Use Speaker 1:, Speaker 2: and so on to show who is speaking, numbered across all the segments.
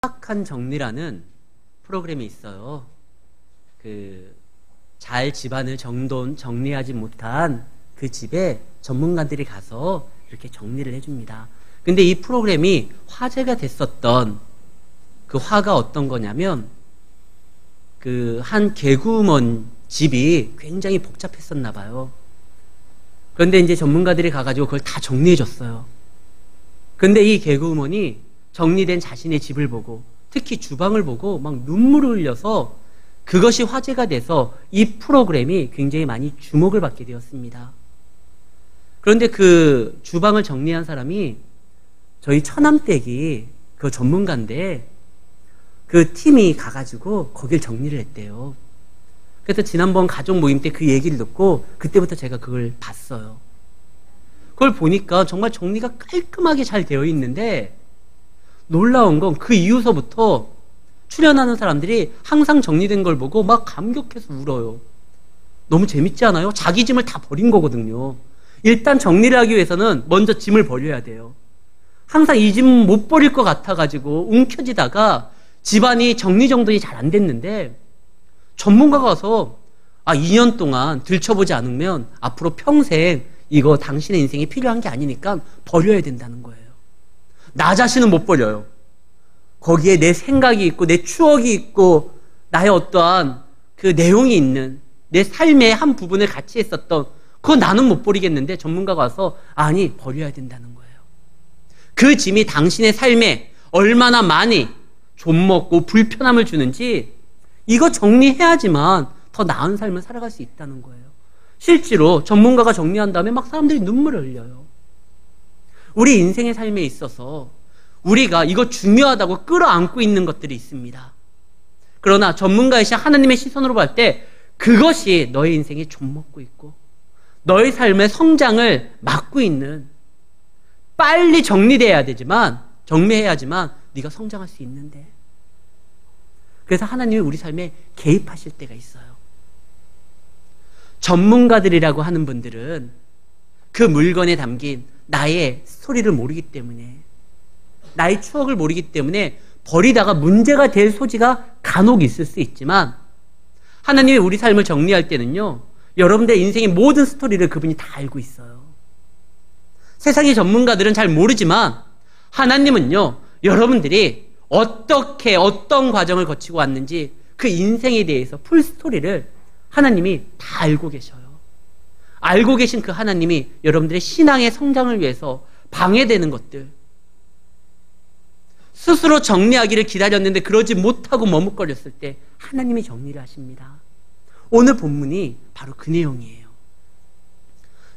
Speaker 1: 정확한 정리라는 프로그램이 있어요. 잘 집안을 정리하지 못한 그 집에 전문가들이 가서 이렇게 정리를 해줍니다. 근데 이 프로그램이 화제가 됐었던 그 화가 어떤 거냐면, 한 개구먼 집이 굉장히 복잡했었나 봐요. 그런데 이제 전문가들이 가가지고 그걸 다 정리해줬어요. 근데 이 개구먼이 정리된 자신의 집을 보고, 특히 주방을 보고 막 눈물을 흘려서 그것이 화제가 돼서 이 프로그램이 굉장히 많이 주목을 받게 되었습니다. 그런데 그 주방을 정리한 사람이 저희 처남댁이 그 전문가인데, 그 팀이 가가지고 거길 정리를 했대요. 그래서 지난번 가족 모임 때 그 얘기를 듣고 그때부터 제가 그걸 봤어요. 그걸 보니까 정말 정리가 깔끔하게 잘 되어 있는데, 놀라운 건 그 이후서부터 출연하는 사람들이 항상 정리된 걸 보고 막 감격해서 울어요. 너무 재밌지 않아요? 자기 짐을 다 버린 거거든요. 일단 정리를 하기 위해서는 먼저 짐을 버려야 돼요. 항상 이 짐 못 버릴 것 같아가지고 움켜쥐다가 집안이 정리정돈이 잘 안 됐는데, 전문가가 와서 2년 동안 들춰보지 않으면 앞으로 평생 이거 당신의 인생에 필요한 게 아니니까 버려야 된다는 거예요. 나 자신은 못 버려요. 거기에 내 생각이 있고 내 추억이 있고 나의 어떠한 그 내용이 있는 내 삶의 한 부분을 같이 했었던 그거 나는 못 버리겠는데, 전문가가 와서 아니, 버려야 된다는 거예요. 그 짐이 당신의 삶에 얼마나 많이 좀먹고 불편함을 주는지 이거 정리해야지만 더 나은 삶을 살아갈 수 있다는 거예요. 실제로 전문가가 정리한 다음에 막 사람들이 눈물을 흘려요. 우리 인생의 삶에 있어서 우리가 이거 중요하다고 끌어안고 있는 것들이 있습니다. 그러나 전문가이신 하나님의 시선으로 볼 때 그것이 너의 인생에 좀먹고 있고 너의 삶의 성장을 막고 있는, 빨리 정리돼야 되지만, 정리해야지만 네가 성장할 수 있는데, 그래서 하나님이 우리 삶에 개입하실 때가 있어요. 전문가들이라고 하는 분들은 그 물건에 담긴 나의 스토리를 모르기 때문에, 나의 추억을 모르기 때문에 버리다가 문제가 될 소지가 간혹 있을 수 있지만, 하나님이 우리 삶을 정리할 때는요, 여러분들의 인생의 모든 스토리를 그분이 다 알고 있어요. 세상의 전문가들은 잘 모르지만 하나님은요, 여러분들이 어떻게 어떤 과정을 거치고 왔는지 그 인생에 대해서 풀 스토리를 하나님이 다 알고 계셔요. 알고 계신 그 하나님이 여러분들의 신앙의 성장을 위해서 방해되는 것들, 스스로 정리하기를 기다렸는데 그러지 못하고 머뭇거렸을 때 하나님이 정리를 하십니다. 오늘 본문이 바로 그 내용이에요.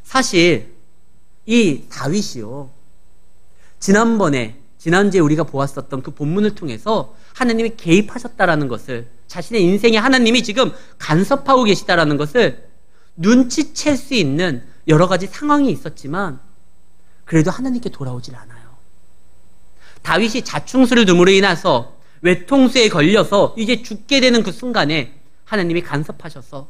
Speaker 1: 사실 이 다윗이요, 지난주에 우리가 보았었던 그 본문을 통해서 하나님이 개입하셨다라는 것을, 자신의 인생에 하나님이 지금 간섭하고 계시다라는 것을 눈치챌 수 있는 여러 가지 상황이 있었지만 그래도 하나님께 돌아오질 않아요. 다윗이 자충수를 둠으로 인해서 외통수에 걸려서 이제 죽게 되는 그 순간에 하나님이 간섭하셔서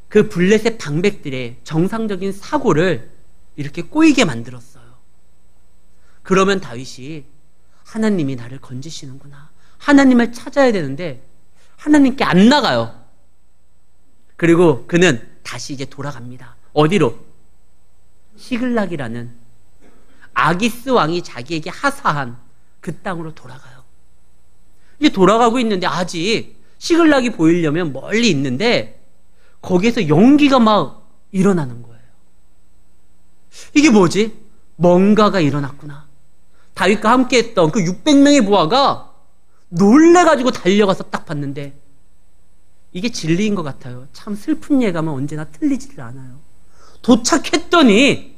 Speaker 1: 그 블레셋 방백들의 정상적인 사고를 이렇게 꼬이게 만들었어요. 그러면 다윗이 하나님이 나를 건지시는구나, 하나님을 찾아야 되는데 하나님께 안 나가요. 그리고 그는 다시 이제 돌아갑니다. 어디로? 시글락이라는 아기스 왕이 자기에게 하사한 그 땅으로 돌아가요. 이제 돌아가고 있는데 아직 시글락이 보이려면 멀리 있는데 거기에서 연기가 막 일어나는 거예요. 이게 뭐지? 뭔가가 일어났구나. 다윗과 함께 했던 그 600명의 부하가 놀래가지고 달려가서 딱 봤는데 이게 진리인 것 같아요. 참 슬픈 예감은 언제나 틀리지를 않아요. 도착했더니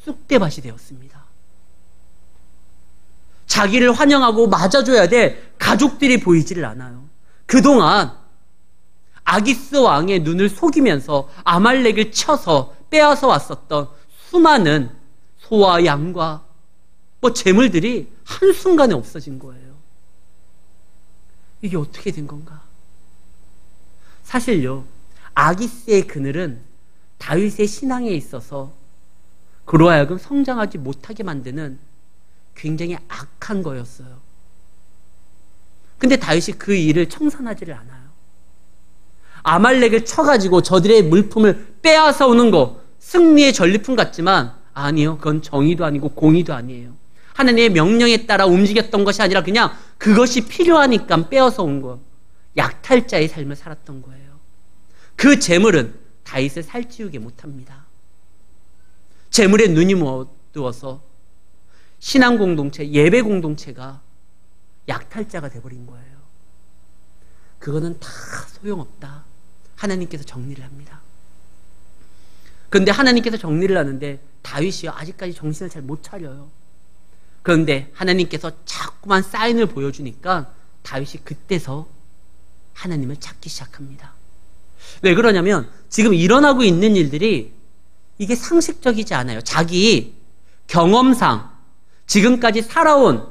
Speaker 1: 쑥대밭이 되었습니다. 자기를 환영하고 맞아줘야 될 가족들이 보이지를 않아요. 그동안 아기스 왕의 눈을 속이면서 아말렉을 쳐서 빼앗아 왔었던 수많은 소와 양과 재물들이 한순간에 없어진 거예요. 이게 어떻게 된 건가? 사실요, 아기스의 그늘은 다윗의 신앙에 있어서 그로 하여금 성장하지 못하게 만드는 굉장히 악한 거였어요. 근데 다윗이 그 일을 청산하지를 않아요. 아말렉을 쳐가지고 저들의 물품을 빼앗아 오는 거 승리의 전리품 같지만 아니요. 그건 정의도 아니고 공의도 아니에요. 하나님의 명령에 따라 움직였던 것이 아니라 그냥 그것이 필요하니까 빼앗아 온 거. 약탈자의 삶을 살았던 거예요. 그 재물은 다윗을 살찌우게 못합니다. 재물에 눈이 어두워서 신앙 공동체, 예배 공동체가 약탈자가 돼버린 거예요. 그거는 다 소용없다. 하나님께서 정리를 합니다. 그런데 하나님께서 정리를 하는데 다윗이요 아직까지 정신을 잘 못 차려요. 그런데 하나님께서 자꾸만 사인을 보여주니까 다윗이 그때서 하나님을 찾기 시작합니다. 왜 그러냐면 지금 일어나고 있는 일들이 이게 상식적이지 않아요. 자기 경험상 지금까지 살아온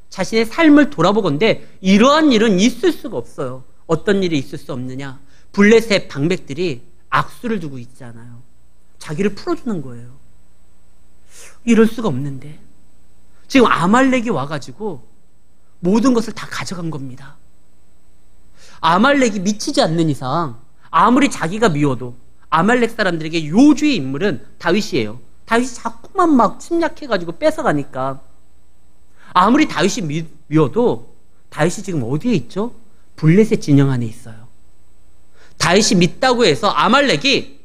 Speaker 1: 자신의 삶을 돌아보건대 이러한 일은 있을 수가 없어요. 어떤 일이 있을 수 없느냐? 블레셋 방백들이 악수를 두고 있잖아요. 자기를 풀어주는 거예요. 이럴 수가 없는데 지금 아말렉이 와가지고 모든 것을 다 가져간 겁니다. 아말렉이 미치지 않는 이상 아무리 자기가 미워도 아말렉 사람들에게 요주의 인물은 다윗이에요. 다윗이 자꾸만 막 침략해가지고 뺏어가니까 아무리 다윗이 미워도 다윗이 지금 어디에 있죠? 블레셋 진영 안에 있어요. 다윗이 믿다고 해서 아말렉이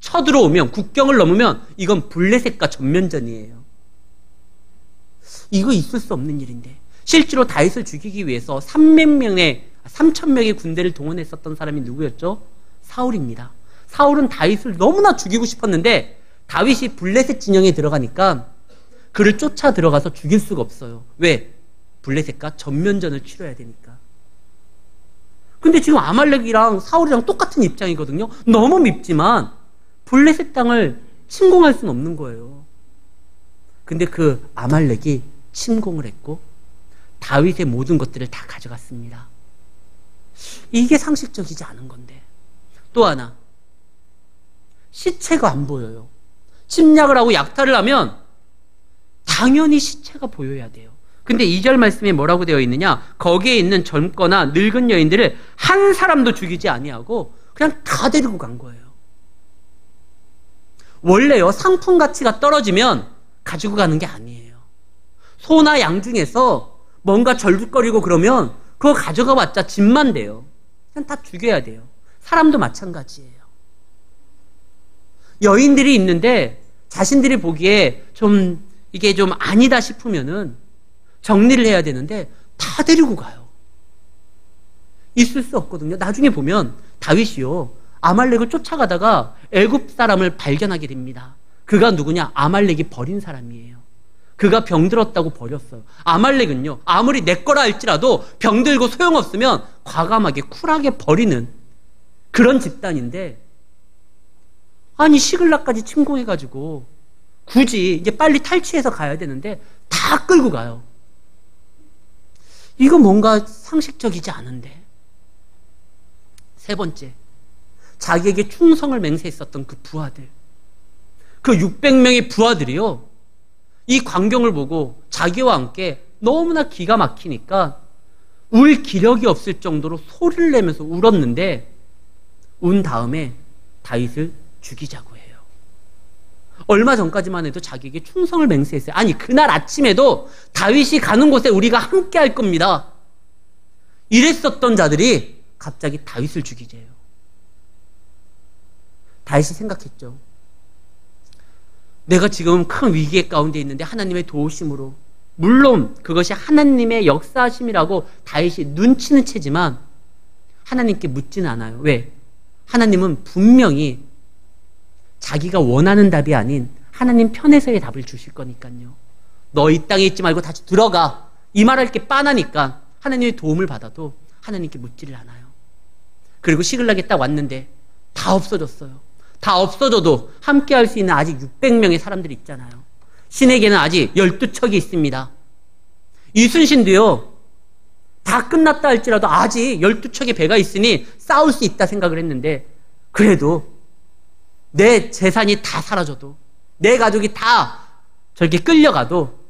Speaker 1: 쳐들어오면 국경을 넘으면 이건 블레셋과 전면전이에요. 이거 있을 수 없는 일인데 실제로 다윗을 죽이기 위해서 3,000명의 군대를 동원했었던 사람이 누구였죠? 사울입니다. 사울은 다윗을 너무나 죽이고 싶었는데 다윗이 블레셋 진영에 들어가니까 그를 쫓아 들어가서 죽일 수가 없어요. 왜? 블레셋과 전면전을 치러야 되니까. 근데 지금 아말렉이랑 사울이랑 똑같은 입장이거든요. 너무 밉지만 블레셋 땅을 침공할 수는 없는 거예요. 근데 그 아말렉이 침공을 했고 다윗의 모든 것들을 다 가져갔습니다. 이게 상식적이지 않은 건데. 또 하나, 시체가 안 보여요. 침략을 하고 약탈을 하면 당연히 시체가 보여야 돼요. 근데 2절 말씀에 뭐라고 되어 있느냐? 거기에 있는 젊거나 늙은 여인들을 한 사람도 죽이지 아니하고 그냥 다 데리고 간 거예요. 원래요, 상품 가치가 떨어지면 가지고 가는 게 아니에요. 소나 양 중에서 뭔가 절뚝거리고 그러면 그거 가져가 봤자 집만 돼요. 그냥 다 죽여야 돼요. 사람도 마찬가지예요. 여인들이 있는데 자신들이 보기에 이게 좀 아니다 싶으면은 정리를 해야 되는데 다 데리고 가요. 있을 수 없거든요. 나중에 보면 다윗이요 아말렉을 쫓아가다가 애굽 사람을 발견하게 됩니다. 그가 누구냐? 아말렉이 버린 사람이에요. 그가 병들었다고 버렸어요. 아말렉은요 아무리 내 거라 할지라도 병들고 소용없으면 과감하게 쿨하게 버리는 그런 집단인데 아니 시글락까지 침공해가지고 굳이 이제 빨리 탈취해서 가야 되는데 다 끌고 가요. 이거 뭔가 상식적이지 않은데. 세 번째, 자기에게 충성을 맹세했었던 그 부하들, 그 600명의 부하들이요 이 광경을 보고 자기와 함께 너무나 기가 막히니까 울 기력이 없을 정도로 소리를 내면서 울었는데 운 다음에 다윗을 죽이자고 해요. 얼마 전까지만 해도 자기에게 충성을 맹세했어요. 아니 그날 아침에도 다윗이 가는 곳에 우리가 함께 할 겁니다. 이랬었던 자들이 갑자기 다윗을 죽이재요. 다윗이 생각했죠. 내가 지금 큰 위기 가운데 있는데 하나님의 도우심으로, 물론 그것이 하나님의 역사하심이라고 다윗이 눈치는 채지만 하나님께 묻지는 않아요. 왜? 하나님은 분명히 자기가 원하는 답이 아닌 하나님 편에서의 답을 주실 거니까요. 너 이 땅에 있지 말고 다시 들어가. 이 말할 게 빤하니까 하나님의 도움을 받아도 하나님께 묻지를 않아요. 그리고 시글락에 딱 왔는데 다 없어졌어요. 다 없어져도 함께 할 수 있는 아직 600명의 사람들이 있잖아요. 신에게는 아직 12척이 있습니다. 이순신도요 다 끝났다 할지라도 아직 12척의 배가 있으니 싸울 수 있다 생각을 했는데 그래도 내 재산이 다 사라져도 내 가족이 다 저렇게 끌려가도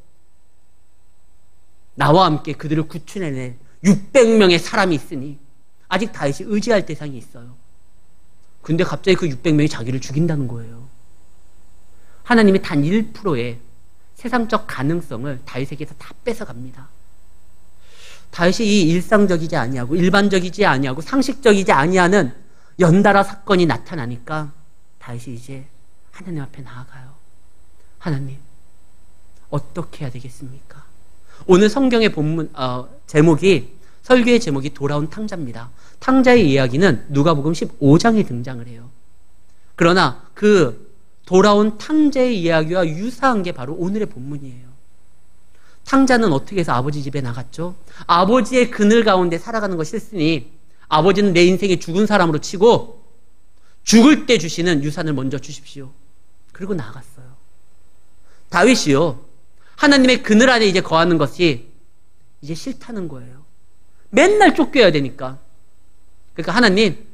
Speaker 1: 나와 함께 그들을 구출해낼 600명의 사람이 있으니 아직 다윗이 의지할 대상이 있어요. 근데 갑자기 그 600명이 자기를 죽인다는 거예요. 하나님이 단 1%의 세상적 가능성을 다윗에게서 다 뺏어갑니다. 다윗이 이 일상적이지 아니하고 일반적이지 아니하고 상식적이지 아니하는 연달아 사건이 나타나니까 다윗이 이제 하나님 앞에 나아가요. 하나님, 어떻게 해야 되겠습니까? 오늘 성경의 본문 설교의 제목이 돌아온 탕자입니다. 탕자의 이야기는 누가복음 15장에 등장을 해요. 그러나 그 돌아온 탕자의 이야기와 유사한 게 바로 오늘의 본문이에요. 탕자는 어떻게 해서 아버지 집에 나갔죠? 아버지의 그늘 가운데 살아가는 것이 싫으니 아버지는 내 인생에 죽은 사람으로 치고 죽을 때 주시는 유산을 먼저 주십시오. 그리고 나갔어요. 다윗이요, 하나님의 그늘 안에 이제 거하는 것이 이제 싫다는 거예요. 맨날 쫓겨야 되니까. 그러니까 하나님,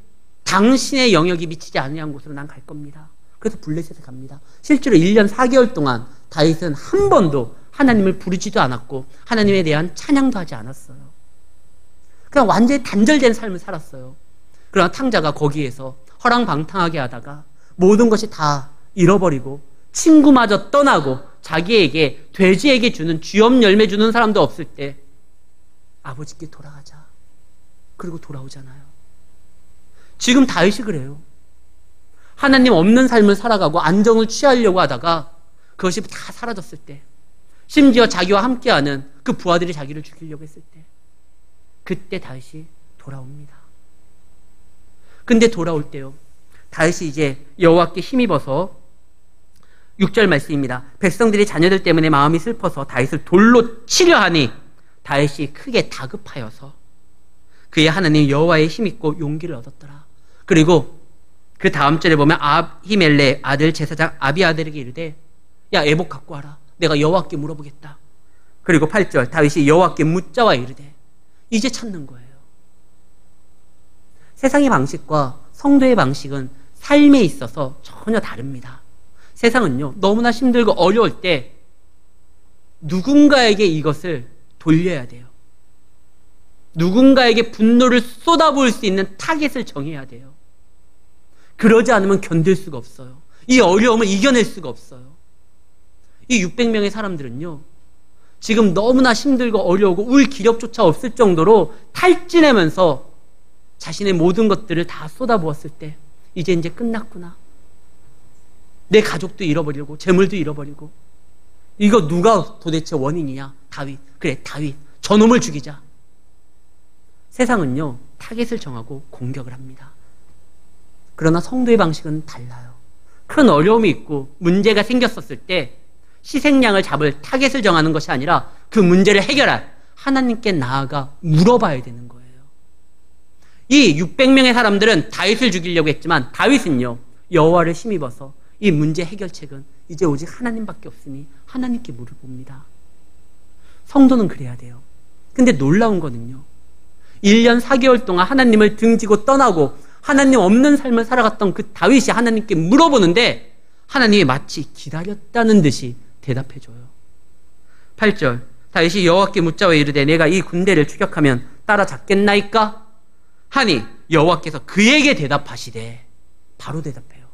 Speaker 1: 당신의 영역이 미치지 않는 곳으로 난 갈 겁니다. 그래서 블레셋에 갑니다. 실제로 1년 4개월 동안 다윗은 한 번도 하나님을 부르지도 않았고 하나님에 대한 찬양도 하지 않았어요. 그냥 완전히 단절된 삶을 살았어요. 그러나 탕자가 거기에서 허랑방탕하게 하다가 모든 것이 다 잃어버리고 친구마저 떠나고 자기에게 돼지에게 주는 쥐염 열매 주는 사람도 없을 때 아버지께 돌아가자. 그리고 돌아오잖아요. 지금 다윗이 그래요. 하나님 없는 삶을 살아가고 안정을 취하려고 하다가 그것이 다 사라졌을 때, 심지어 자기와 함께하는 그 부하들이 자기를 죽이려고 했을 때, 그때 다윗이 돌아옵니다. 근데 돌아올 때요, 다윗이 이제 여호와께 힘입어서 6절 말씀입니다. 백성들이 자녀들 때문에 마음이 슬퍼서 다윗을 돌로 치려 하니 다윗이 크게 다급하여서 그의 하나님 여호와에 힘입고 용기를 얻었더라. 그리고 그 다음 절에 보면 아히멜레 아들 제사장 아비아들에게 이르되, 야, 애복 갖고 와라. 내가 여호와께 물어보겠다. 그리고 8절 다윗이 여호와께 묻자와 이르되, 이제 찾는 거예요. 세상의 방식과 성도의 방식은 삶에 있어서 전혀 다릅니다. 세상은요, 너무나 힘들고 어려울 때 누군가에게 이것을 돌려야 돼요. 누군가에게 분노를 쏟아부을 수 있는 타겟을 정해야 돼요. 그러지 않으면 견딜 수가 없어요. 이 어려움을 이겨낼 수가 없어요. 이 600명의 사람들은요, 지금 너무나 힘들고 어려우고 울 기력조차 없을 정도로 탈진하면서 자신의 모든 것들을 다 쏟아부었을 때, 이제 끝났구나. 내 가족도 잃어버리고 재물도 잃어버리고, 이거 누가 도대체 원인이냐? 다윗. 그래, 다윗. 저놈을 죽이자. 세상은요, 타겟을 정하고 공격을 합니다. 그러나 성도의 방식은 달라요. 큰 어려움이 있고 문제가 생겼었을 때 희생양을 잡을 타겟을 정하는 것이 아니라 그 문제를 해결할 하나님께 나아가 물어봐야 되는 거예요. 이 600명의 사람들은 다윗을 죽이려고 했지만 다윗은요, 여호와를 힘입어서 이 문제 해결책은 이제 오직 하나님밖에 없으니 하나님께 물어봅니다. 성도는 그래야 돼요. 근데 놀라운 거는요, 1년 4개월 동안 하나님을 등지고 떠나고 하나님 없는 삶을 살아갔던 그 다윗이 하나님께 물어보는데 하나님이 마치 기다렸다는 듯이 대답해줘요. 8절 다윗이 여호와께 묻자와 이르되, 내가 이 군대를 추격하면 따라잡겠나이까? 하니 여호와께서 그에게 대답하시되, 바로 대답해요.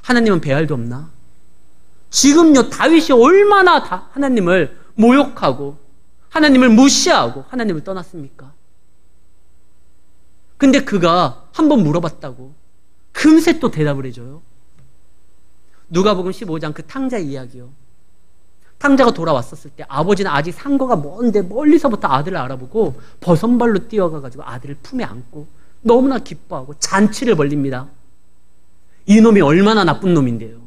Speaker 1: 하나님은 배알도 없나? 지금요, 다윗이 얼마나 하나님을 모욕하고 하나님을 무시하고 하나님을 떠났습니까? 근데 그가 한번 물어봤다고 금세 또 대답을 해줘요. 누가복음 15장 그 탕자 이야기요. 탕자가 돌아왔었을 때 아버지는 아직 상거가 먼데 멀리서부터 아들을 알아보고 버선발로 뛰어가가지고 아들을 품에 안고 너무나 기뻐하고 잔치를 벌립니다. 이놈이 얼마나 나쁜 놈인데요.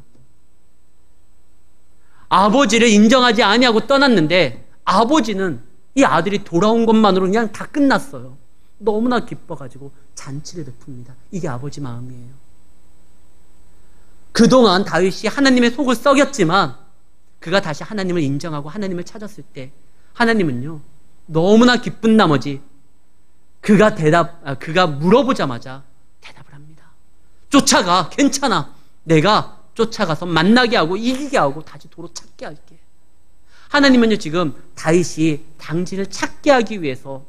Speaker 1: 아버지를 인정하지 아니하고 떠났는데 아버지는 이 아들이 돌아온 것만으로 그냥 다 끝났어요. 너무나 기뻐가지고 잔치를 베풉니다. 이게 아버지 마음이에요. 그동안 다윗이 하나님의 속을 썩였지만 그가 다시 하나님을 인정하고 하나님을 찾았을 때 하나님은요, 너무나 기쁜 나머지 그가 물어보자마자 대답을 합니다. 쫓아가, 괜찮아. 내가 쫓아가서 만나게 하고 이기게 하고 다시 도로 찾게 할게. 하나님은요, 지금 다윗이 당신을 찾게 하기 위해서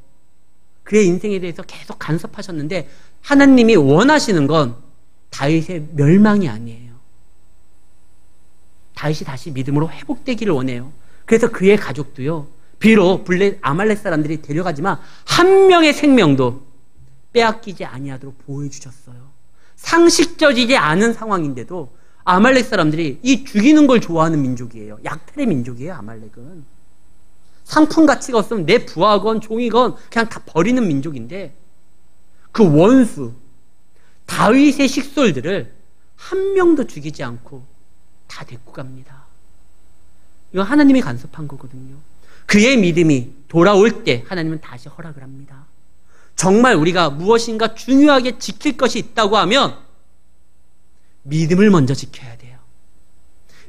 Speaker 1: 그의 인생에 대해서 계속 간섭하셨는데, 하나님이 원하시는 건 다윗의 멸망이 아니에요. 다윗이 다시 믿음으로 회복되기를 원해요. 그래서 그의 가족도요, 비록 아말렉 사람들이 데려가지만 한 명의 생명도 빼앗기지 아니하도록 보호해 주셨어요. 상식적이지 않은 상황인데도 아말렉 사람들이 이 죽이는 걸 좋아하는 민족이에요. 약탈의 민족이에요, 아말렉은. 상품 가치가 없으면 내 부하건 종이건 그냥 다 버리는 민족인데, 그 원수 다윗의 식솔들을 한 명도 죽이지 않고 다 데리고 갑니다. 이건 하나님이 간섭한 거거든요. 그의 믿음이 돌아올 때 하나님은 다시 허락을 합니다. 정말 우리가 무엇인가 중요하게 지킬 것이 있다고 하면 믿음을 먼저 지켜야 돼요.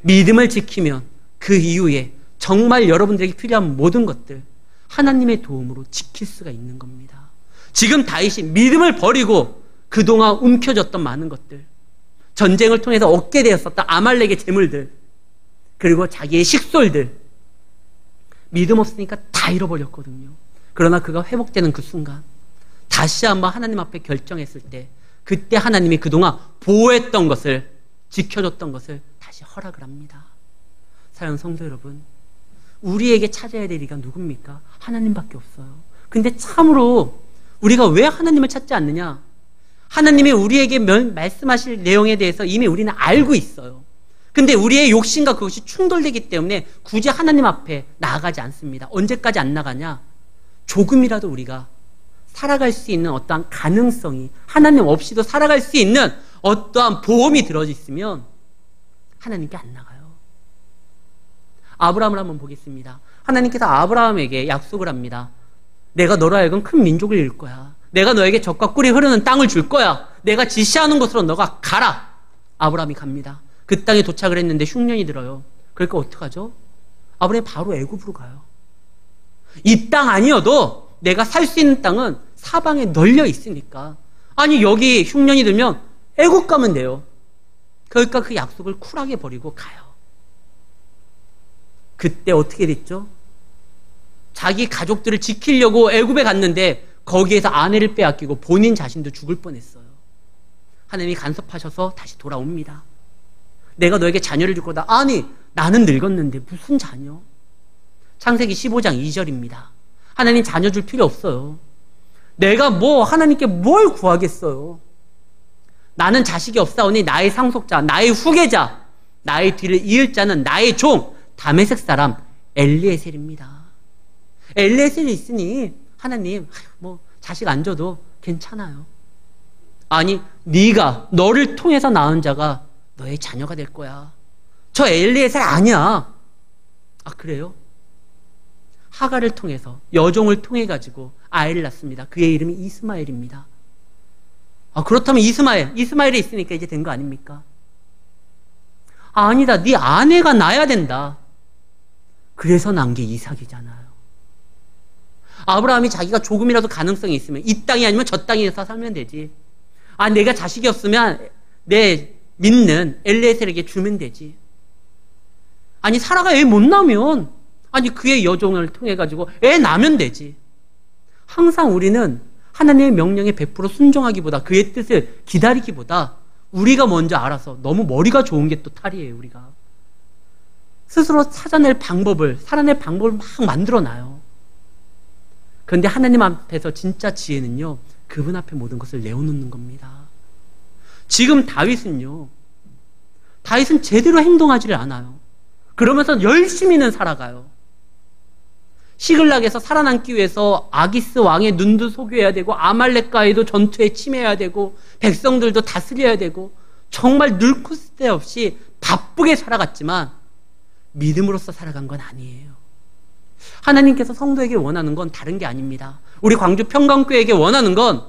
Speaker 1: 믿음을 지키면 그 이후에 정말 여러분들에게 필요한 모든 것들 하나님의 도움으로 지킬 수가 있는 겁니다. 지금 다윗이 믿음을 버리고 그동안 움켜졌던 많은 것들, 전쟁을 통해서 얻게 되었었던 아말렉의 재물들, 그리고 자기의 식솔들, 믿음 없으니까 다 잃어버렸거든요. 그러나 그가 회복되는 그 순간 다시 한번 하나님 앞에 결정했을 때, 그때 하나님이 그동안 보호했던 것을, 지켜줬던 것을 다시 허락을 합니다. 사랑하는 성도 여러분, 우리에게 찾아야 될 이가 누굽니까? 하나님밖에 없어요. 근데 참으로 우리가 왜 하나님을 찾지 않느냐? 하나님이 우리에게 말씀하실 내용에 대해서 이미 우리는 알고 있어요. 근데 우리의 욕심과 그것이 충돌되기 때문에 굳이 하나님 앞에 나아가지 않습니다. 언제까지 안 나가냐? 조금이라도 우리가 살아갈 수 있는 어떠한 가능성이, 하나님 없이도 살아갈 수 있는 어떠한 보험이 들어져 있으면 하나님께 안 나가요. 아브라함을 한번 보겠습니다. 하나님께서 아브라함에게 약속을 합니다. 내가 너로 하여금 큰 민족을 이룰 거야. 내가 너에게 젖과 꿀이 흐르는 땅을 줄 거야. 내가 지시하는 곳으로 너가 가라. 아브라함이 갑니다. 그 땅에 도착을 했는데 흉년이 들어요. 그러니까 어떡하죠? 아브라함이 바로 애굽으로 가요. 이 땅 아니어도 내가 살 수 있는 땅은 사방에 널려 있으니까, 아니 여기 흉년이 들면 애굽 가면 돼요. 그러니까 그 약속을 쿨하게 버리고 가요. 그때 어떻게 됐죠? 자기 가족들을 지키려고 애굽에 갔는데 거기에서 아내를 빼앗기고 본인 자신도 죽을 뻔했어요. 하나님이 간섭하셔서 다시 돌아옵니다. 내가 너에게 자녀를 줄 거다. 아니, 나는 늙었는데 무슨 자녀? 창세기 15장 2절입니다. 하나님 자녀 줄 필요 없어요. 내가 하나님께 뭘 구하겠어요? 나는 자식이 없사오니 나의 상속자, 나의 후계자, 나의 뒤를 이을 자는 나의 종 다메섹 사람 엘리에셀입니다. 엘리에셀이 있으니 하나님 자식 안 줘도 괜찮아요. 아니, 네가 너를 통해서 낳은 자가 너의 자녀가 될 거야. 저 엘리에셀 아니야. 아, 그래요? 하가를 통해서, 여종을 통해 가지고 아이를 낳습니다. 그의 이름이 이스마엘입니다. 아, 그렇다면 이스마엘이 있으니까 이제 된 거 아닙니까? 아, 아니다. 네 아내가 낳아야 된다. 그래서 난 게 이삭이잖아요. 아브라함이 자기가 조금이라도 가능성이 있으면 이 땅이 아니면 저 땅에서 살면 되지. 아, 내가 자식이 없으면 내 믿는 엘리에셀에게 주면 되지. 아니, 사라가 애 못 낳으면, 아니 그의 여종을 통해 가지고 애 낳으면 되지. 항상 우리는 하나님의 명령에 100% 순종하기보다, 그의 뜻을 기다리기보다 우리가 먼저 알아서 너무 머리가 좋은 게 또 탈이에요. 우리가 스스로 찾아낼 방법을, 살아낼 방법을 막 만들어놔요. 그런데 하나님 앞에서 진짜 지혜는요, 그분 앞에 모든 것을 내어놓는 겁니다. 지금 다윗은 제대로 행동하지를 않아요. 그러면서 열심히는 살아가요. 시글락에서 살아남기 위해서 아기스 왕의 눈도 속여야 되고, 아말렉과에도 전투에 침해해야 되고, 백성들도 다스려야 되고, 정말 늙고 쓸데없이 바쁘게 살아갔지만 믿음으로써 살아간 건 아니에요. 하나님께서 성도에게 원하는 건 다른 게 아닙니다. 우리 광주 평강교회에게 원하는 건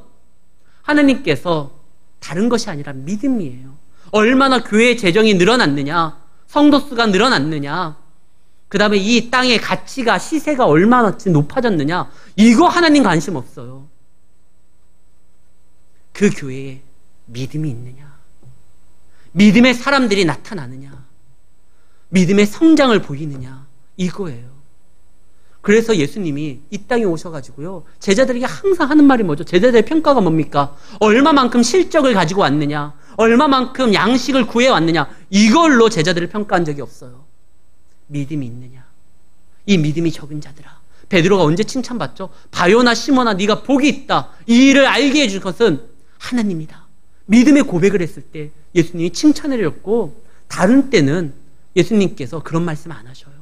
Speaker 1: 하나님께서 다른 것이 아니라 믿음이에요. 얼마나 교회의 재정이 늘어났느냐, 성도 수가 늘어났느냐, 그 다음에 이 땅의 가치가, 시세가 얼마나 높아졌느냐, 이거 하나님 관심 없어요. 그 교회에 믿음이 있느냐, 믿음의 사람들이 나타나느냐, 믿음의 성장을 보이느냐, 이거예요. 그래서 예수님이 이 땅에 오셔가지고요, 제자들에게 항상 하는 말이 뭐죠? 제자들의 평가가 뭡니까? 얼마만큼 실적을 가지고 왔느냐, 얼마만큼 양식을 구해왔느냐, 이걸로 제자들을 평가한 적이 없어요. 믿음이 있느냐, 이 믿음이 적은 자들아. 베드로가 언제 칭찬받죠? 바요나 시몬아, 네가 복이 있다. 이 일을 알게 해줄 것은 하나님이다. 믿음의 고백을 했을 때 예수님이 칭찬을 해줬고, 다른 때는 예수님께서 그런 말씀 안 하셔요.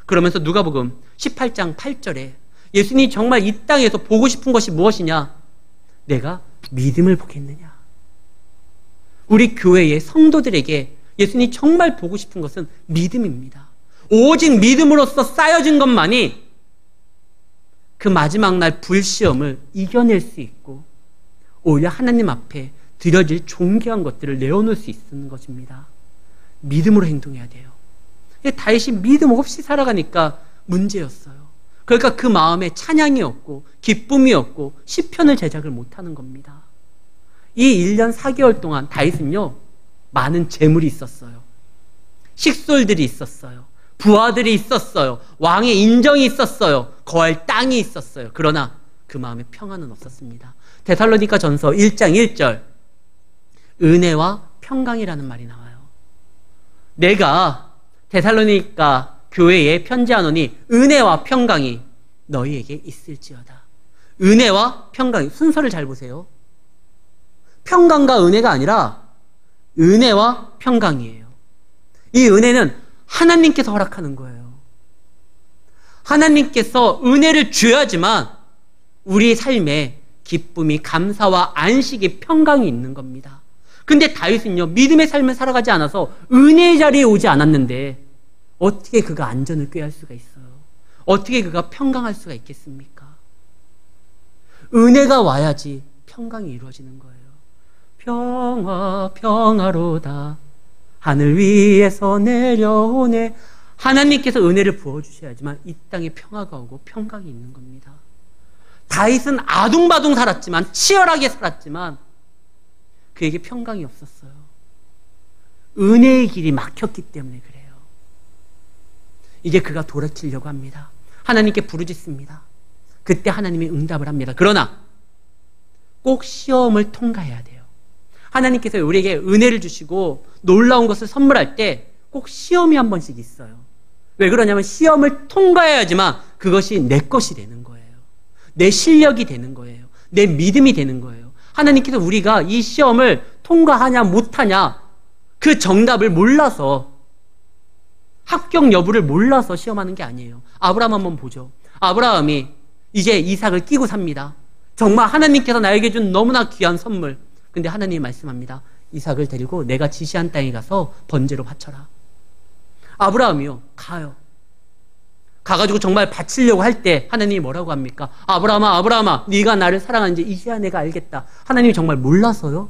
Speaker 1: 그러면서 누가복음 18장 8절에 예수님이 정말 이 땅에서 보고 싶은 것이 무엇이냐? 내가 믿음을 보겠느냐? 우리 교회의 성도들에게 예수님이 정말 보고 싶은 것은 믿음입니다. 오직 믿음으로써 쌓여진 것만이 그 마지막 날 불시험을 이겨낼 수 있고, 오히려 하나님 앞에 드려질 존귀한 것들을 내어놓을 수 있는 것입니다. 믿음으로 행동해야 돼요. 다윗이 믿음 없이 살아가니까 문제였어요. 그러니까 그 마음에 찬양이 없고 기쁨이 없고 시편을 제작을 못하는 겁니다. 이 1년 4개월 동안 다윗은요, 많은 재물이 있었어요. 식솔들이 있었어요. 부하들이 있었어요. 왕의 인정이 있었어요. 거할 땅이 있었어요. 그러나 그 마음에 평안은 없었습니다. 데살로니가 전서 1장 1절, 은혜와 평강이라는 말이 나와요. 내가 데살로니가 교회에 편지하노니 은혜와 평강이 너희에게 있을지어다. 은혜와 평강이, 순서를 잘 보세요. 평강과 은혜가 아니라 은혜와 평강이에요. 이 은혜는 하나님께서 허락하는 거예요. 하나님께서 은혜를 줘야지만 우리 삶에 기쁨이, 감사와 안식이, 평강이 있는 겁니다. 근데 다윗은요, 믿음의 삶을 살아가지 않아서 은혜의 자리에 오지 않았는데 어떻게 그가 안전을 꾀할 수가 있어요? 어떻게 그가 평강할 수가 있겠습니까? 은혜가 와야지 평강이 이루어지는 거예요. 평화 평화로다 하늘 위에서 내려오네. 하나님께서 은혜를 부어주셔야지만 이 땅에 평화가 오고 평강이 있는 겁니다. 다윗은 아둥바둥 살았지만, 치열하게 살았지만 그에게 평강이 없었어요. 은혜의 길이 막혔기 때문에 그래요. 이제 그가 돌이키려고 합니다. 하나님께 부르짖습니다. 그때 하나님이 응답을 합니다. 그러나 꼭 시험을 통과해야 돼요. 하나님께서 우리에게 은혜를 주시고 놀라운 것을 선물할 때 꼭 시험이 한 번씩 있어요. 왜 그러냐면 시험을 통과해야지만 그것이 내 것이 되는 거예요. 내 실력이 되는 거예요. 내 믿음이 되는 거예요. 하나님께서 우리가 이 시험을 통과하냐 못하냐 그 정답을 몰라서, 합격 여부를 몰라서 시험하는 게 아니에요. 아브라함 한번 보죠. 아브라함이 이제 이삭을 끼고 삽니다. 정말 하나님께서 나에게 준 너무나 귀한 선물. 근데 하나님이 말씀합니다. 이삭을 데리고 내가 지시한 땅에 가서 번제로 바쳐라. 아브라함이요, 가요. 가가지고 정말 바치려고 할 때 하나님이 뭐라고 합니까? 아브라함아, 아브라함아, 네가 나를 사랑하는지 이제야 내가 알겠다. 하나님이 정말 몰라서요?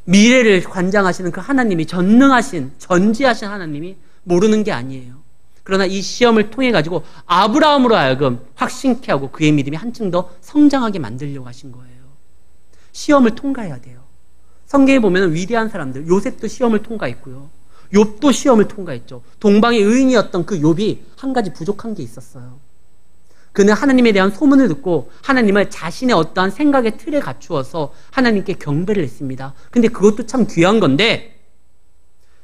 Speaker 1: 미래를 관장하시는 그 하나님이, 전능하신, 전지하신 하나님이 모르는 게 아니에요. 그러나 이 시험을 통해 가지고 아브라함으로 하여금 확신케 하고 그의 믿음이 한층 더 성장하게 만들려고 하신 거예요. 시험을 통과해야 돼요. 성경에 보면 위대한 사람들, 요셉도 시험을 통과했고요. 욥도 시험을 통과했죠. 동방의 의인이었던 그 욥이 한 가지 부족한 게 있었어요. 그는 하나님에 대한 소문을 듣고 하나님을 자신의 어떠한 생각의 틀에 갖추어서 하나님께 경배를 했습니다. 근데 그것도 참 귀한 건데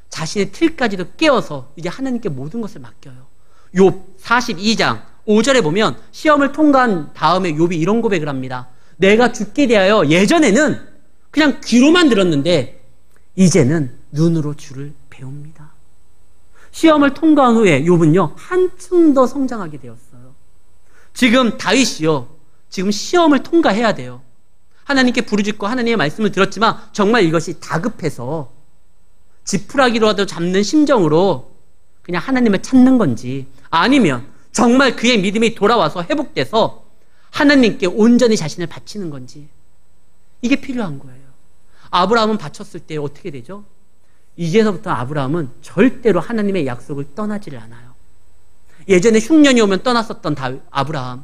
Speaker 1: 자신의 틀까지도 깨워서 이제 하나님께 모든 것을 맡겨요. 욥 42장 5절에 보면 시험을 통과한 다음에 욥이 이런 고백을 합니다. 내가 죽게 대하여 예전에는 그냥 귀로만 들었는데 이제는 눈으로 주를 배웁니다. 시험을 통과한 후에 욥은요, 한층 더 성장하게 되었어요. 지금 다윗이요, 지금 시험을 통과해야 돼요. 하나님께 부르짖고 하나님의 말씀을 들었지만 정말 이것이 다급해서 지푸라기로라도 잡는 심정으로 그냥 하나님을 찾는 건지, 아니면 정말 그의 믿음이 돌아와서 회복돼서 하나님께 온전히 자신을 바치는 건지, 이게 필요한 거예요. 아브라함은 바쳤을 때 어떻게 되죠? 이제서부터 아브라함은 절대로 하나님의 약속을 떠나지를 않아요. 예전에 흉년이 오면 떠났었던 아브라함,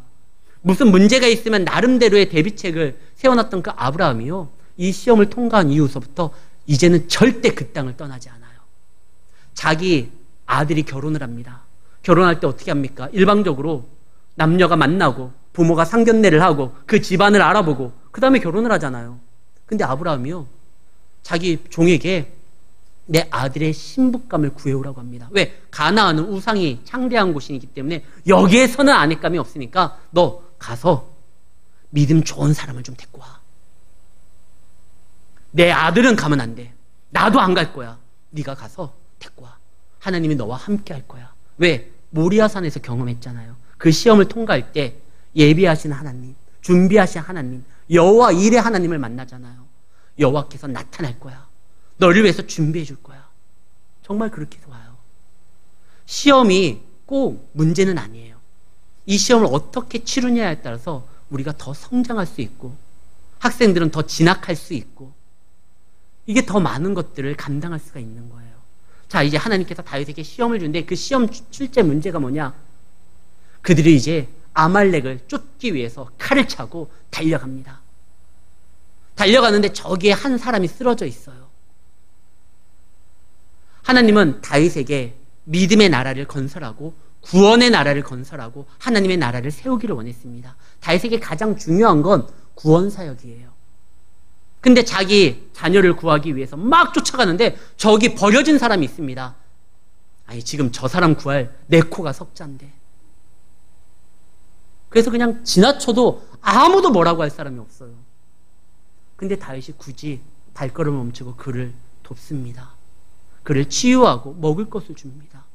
Speaker 1: 무슨 문제가 있으면 나름대로의 대비책을 세워놨던 그 아브라함이요, 이 시험을 통과한 이후서부터 이제는 절대 그 땅을 떠나지 않아요. 자기 아들이 결혼을 합니다. 결혼할 때 어떻게 합니까? 일방적으로 남녀가 만나고 부모가 상견례를 하고 그 집안을 알아보고 그 다음에 결혼을 하잖아요. 근데 아브라함이요, 자기 종에게 내 아들의 신부감을 구해오라고 합니다. 왜? 가나안은 우상이 창대한 곳이기 때문에 여기에서는 아내감이 없으니까 너 가서 믿음 좋은 사람을 좀 데리고 와. 내 아들은 가면 안 돼. 나도 안 갈 거야. 네가 가서 데리고 와. 하나님이 너와 함께 할 거야. 왜? 모리아산에서 경험했잖아요. 그 시험을 통과할 때 예비하신 하나님, 준비하신 하나님, 여호와 일의 하나님을 만나잖아요. 여호와께서 나타날 거야. 너를 위해서 준비해 줄 거야. 정말 그렇게 와요. 시험이 꼭 문제는 아니에요. 이 시험을 어떻게 치르냐에 따라서 우리가 더 성장할 수 있고 학생들은 더 진학할 수 있고 이게 더 많은 것들을 감당할 수가 있는 거예요. 자, 이제 하나님께서 다윗에게 시험을 주는데 그 시험 출제 문제가 뭐냐? 그들이 이제 아말렉을 쫓기 위해서 칼을 차고 달려갑니다. 달려가는데 저기에 한 사람이 쓰러져 있어요. 하나님은 다윗에게 믿음의 나라를 건설하고 구원의 나라를 건설하고 하나님의 나라를 세우기를 원했습니다. 다윗에게 가장 중요한 건 구원 사역이에요. 근데 자기 자녀를 구하기 위해서 막 쫓아가는데 저기 버려진 사람이 있습니다. 아니, 지금 저 사람 구할 내 코가 석자인데. 그래서 그냥 지나쳐도 아무도 뭐라고 할 사람이 없어요. 근데 다윗이 굳이 발걸음을 멈추고 그를 돕습니다. 그를 치유하고 먹을 것을 줍니다.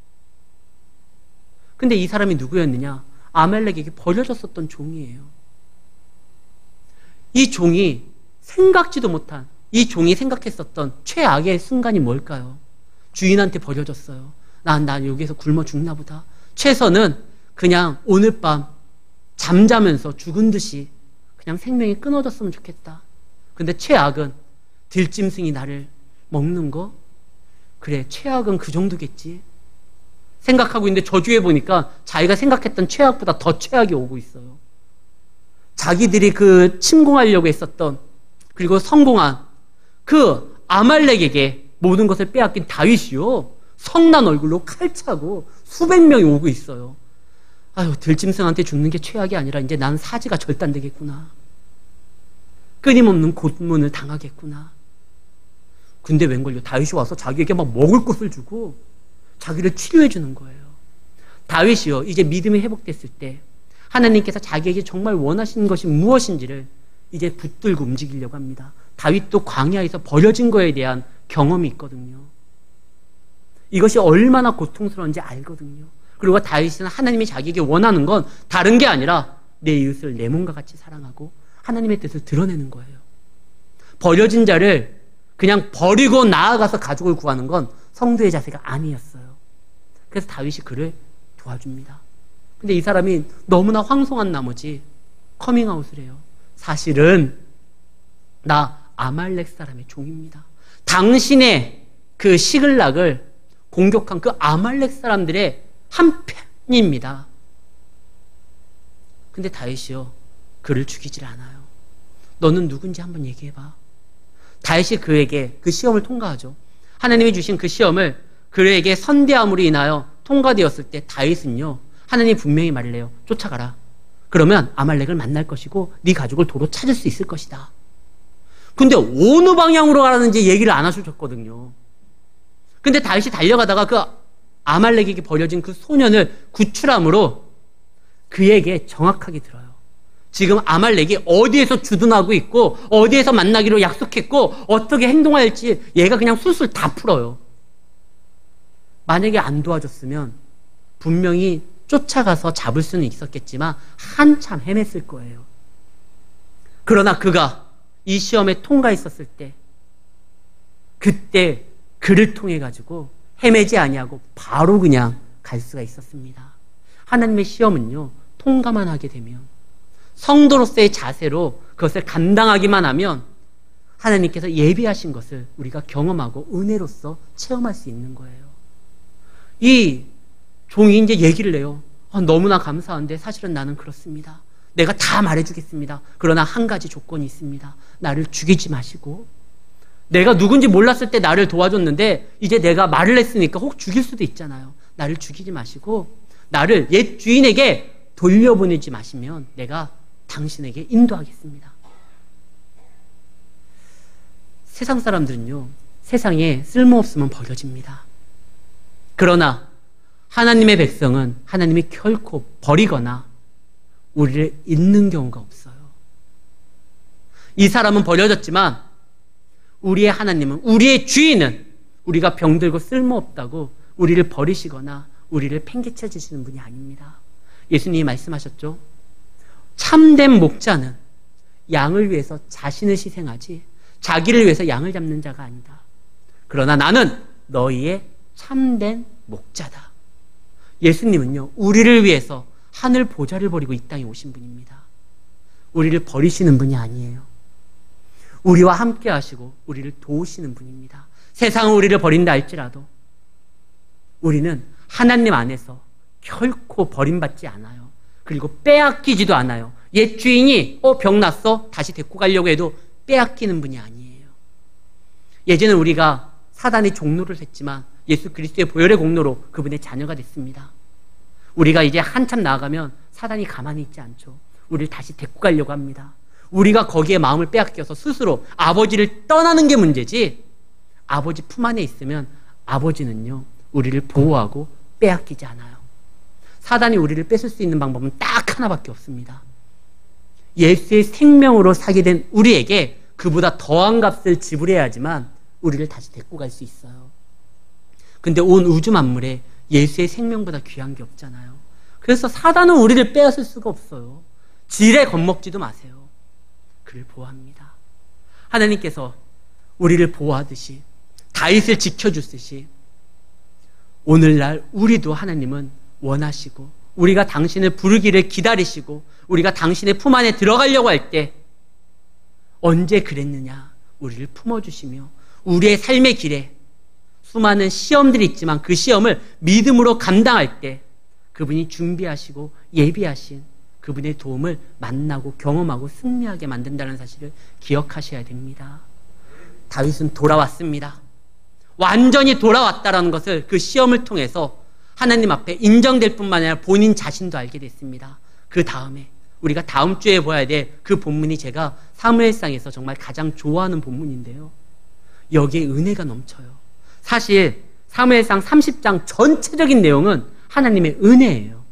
Speaker 1: 근데 이 사람이 누구였느냐? 아말렉에게 버려졌었던 종이에요. 이 종이 생각지도 못한, 이 종이 생각했었던 최악의 순간이 뭘까요? 주인한테 버려졌어요. 난 여기서 굶어 죽나 보다. 최선은 그냥 오늘 밤 잠자면서 죽은 듯이 그냥 생명이 끊어졌으면 좋겠다. 근데 최악은 들짐승이 나를 먹는 거? 그래, 최악은 그 정도겠지 생각하고 있는데 저주에 보니까 자기가 생각했던 최악보다 더 최악이 오고 있어요. 자기들이 그 침공하려고 했었던, 그리고 성공한 그 아말렉에게 모든 것을 빼앗긴 다윗이요, 성난 얼굴로 칼차고 수백 명이 오고 있어요. 아유, 들짐승한테 죽는 게 최악이 아니라 이제 나는 사지가 절단되겠구나. 끊임없는 고문을 당하겠구나. 근데 웬걸요? 다윗이 와서 자기에게 막 먹을 것을 주고 자기를 치료해 주는 거예요. 다윗이요, 이제 믿음이 회복됐을 때 하나님께서 자기에게 정말 원하시는 것이 무엇인지를 이제 붙들고 움직이려고 합니다. 다윗도 광야에서 버려진 거에 대한 경험이 있거든요. 이것이 얼마나 고통스러운지 알거든요. 그리고 다윗은 하나님이 자기에게 원하는 건 다른 게 아니라 내 이웃을 내 몸과 같이 사랑하고 하나님의 뜻을 드러내는 거예요. 버려진 자를 그냥 버리고 나아가서 가족을 구하는 건 성도의 자세가 아니었어요. 그래서 다윗이 그를 도와줍니다. 근데 이 사람이 너무나 황송한 나머지 커밍아웃을 해요. 사실은 나 아말렉 사람의 종입니다. 당신의 그 시글락을 공격한 그 아말렉 사람들의 한 편입니다. 근데 다윗이요, 그를 죽이질 않아요. 너는 누군지 한번 얘기해봐. 다윗이 그에게 그 시험을 통과하죠. 하나님이 주신 그 시험을 그에게 선대함으로 인하여 통과되었을 때 다윗은요, 하나님이 분명히 말을 해요. 쫓아가라. 그러면 아말렉을 만날 것이고 네 가족을 도로 찾을 수 있을 것이다. 근데 어느 방향으로 가라는지 얘기를 안 하셔줬거든요. 근데 다윗이 달려가다가 그 아말렉에게 버려진 그 소년을 구출함으로 그에게 정확하게 들어요. 지금 아말렉이 어디에서 주둔하고 있고 어디에서 만나기로 약속했고 어떻게 행동할지 얘가 그냥 술술 다 풀어요. 만약에 안 도와줬으면 분명히 쫓아가서 잡을 수는 있었겠지만 한참 헤맸을 거예요. 그러나 그가 이 시험에 통과했었을 때, 그때 그를 통해 가지고 헤매지 아니하고 바로 그냥 갈 수가 있었습니다. 하나님의 시험은요, 통과만 하게 되면, 성도로서의 자세로 그것을 감당하기만 하면 하나님께서 예비하신 것을 우리가 경험하고 은혜로서 체험할 수 있는 거예요. 이 종이 이제 얘기를 해요. 너무나 감사한데 사실은 나는 그렇습니다. 내가 다 말해주겠습니다. 그러나 한 가지 조건이 있습니다. 나를 죽이지 마시고, 내가 누군지 몰랐을 때 나를 도와줬는데 이제 내가 말을 했으니까 혹 죽일 수도 있잖아요. 나를 죽이지 마시고 나를 옛 주인에게 돌려보내지 마시면 내가 당신에게 인도하겠습니다. 세상 사람들은요, 세상에 쓸모없으면 버려집니다. 그러나 하나님의 백성은 하나님이 결코 버리거나 우리를 잊는 경우가 없어요. 이 사람은 버려졌지만 우리의 하나님은, 우리의 주인은 우리가 병들고 쓸모없다고 우리를 버리시거나 우리를 팽개쳐 주시는 분이 아닙니다. 예수님이 말씀하셨죠. 참된 목자는 양을 위해서 자신을 희생하지 자기를 위해서 양을 잡는 자가 아니다. 그러나 나는 너희의 참된 목자다. 예수님은요, 우리를 위해서 하늘 보좌를 버리고 이 땅에 오신 분입니다. 우리를 버리시는 분이 아니에요. 우리와 함께 하시고 우리를 도우시는 분입니다. 세상은 우리를 버린다 할지라도 우리는 하나님 안에서 결코 버림받지 않아요. 그리고 빼앗기지도 않아요. 옛 주인이 병났어? 다시 데리고 가려고 해도 빼앗기는 분이 아니에요. 예전에 우리가 사단의 종노를 했지만 예수 그리스도의 보혈의 공로로 그분의 자녀가 됐습니다. 우리가 이제 한참 나아가면 사단이 가만히 있지 않죠. 우리를 다시 데리고 가려고 합니다. 우리가 거기에 마음을 빼앗겨서 스스로 아버지를 떠나는 게 문제지, 아버지 품 안에 있으면 아버지는요, 우리를 보호하고 빼앗기지 않아요. 사단이 우리를 뺏을 수 있는 방법은 딱 하나밖에 없습니다. 예수의 생명으로 사게 된 우리에게 그보다 더한 값을 지불해야지만 우리를 다시 데리고 갈 수 있어요. 근데 온 우주 만물에 예수의 생명보다 귀한 게 없잖아요. 그래서 사단은 우리를 빼앗을 수가 없어요. 지레 겁먹지도 마세요. 그를 보호합니다. 하나님께서 우리를 보호하듯이 다윗을 지켜주듯이 오늘날 우리도 하나님은 원하시고 우리가 당신을 부르기를 기다리시고 우리가 당신의 품 안에 들어가려고 할 때 언제 그랬느냐, 우리를 품어주시며 우리의 삶의 길에 수많은 시험들이 있지만 그 시험을 믿음으로 감당할 때 그분이 준비하시고 예비하신 그분의 도움을 만나고 경험하고 승리하게 만든다는 사실을 기억하셔야 됩니다. 다윗은 돌아왔습니다. 완전히 돌아왔다라는 것을 그 시험을 통해서 하나님 앞에 인정될 뿐만 아니라 본인 자신도 알게 됐습니다. 그 다음에 우리가 다음 주에 봐야 될 그 본문이 제가 사무엘상에서 정말 가장 좋아하는 본문인데요. 여기에 은혜가 넘쳐요. 사실 사무엘상 30장 전체적인 내용은 하나님의 은혜예요.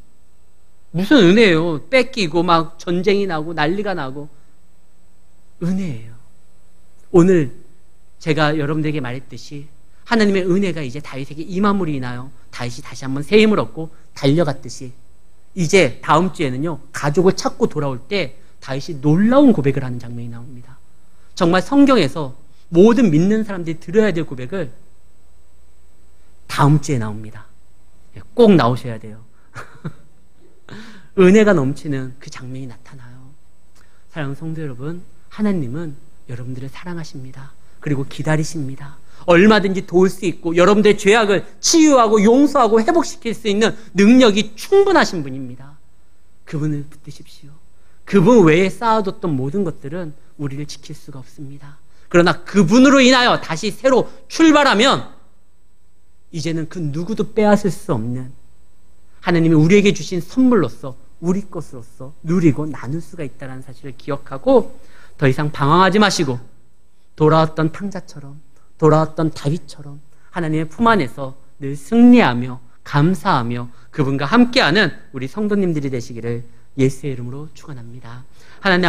Speaker 1: 무슨 은혜예요? 뺏기고 막 전쟁이 나고 난리가 나고, 은혜예요. 오늘 제가 여러분들에게 말했듯이 하나님의 은혜가 이제 다윗에게 임함으로 인하여 다윗이 다시 한번 새 힘을 얻고 달려갔듯이 이제 다음 주에는요, 가족을 찾고 돌아올 때 다윗이 놀라운 고백을 하는 장면이 나옵니다. 정말 성경에서 모든 믿는 사람들이 들어야 될 고백을 다음 주에 나옵니다. 꼭 나오셔야 돼요. 은혜가 넘치는 그 장면이 나타나요. 사랑하는 성도 여러분, 하나님은 여러분들을 사랑하십니다. 그리고 기다리십니다. 얼마든지 도울 수 있고 여러분들의 죄악을 치유하고 용서하고 회복시킬 수 있는 능력이 충분하신 분입니다. 그분을 붙드십시오. 그분 외에 쌓아뒀던 모든 것들은 우리를 지킬 수가 없습니다. 그러나 그분으로 인하여 다시 새로 출발하면 이제는 그 누구도 빼앗을 수 없는 하나님이 우리에게 주신 선물로서 우리 것으로서 누리고 나눌 수가 있다는 사실을 기억하고 더 이상 방황하지 마시고 돌아왔던 탕자처럼, 돌아왔던 다윗처럼 하나님의 품 안에서 늘 승리하며 감사하며 그분과 함께하는 우리 성도님들이 되시기를 예수의 이름으로 축원합니다. 하나님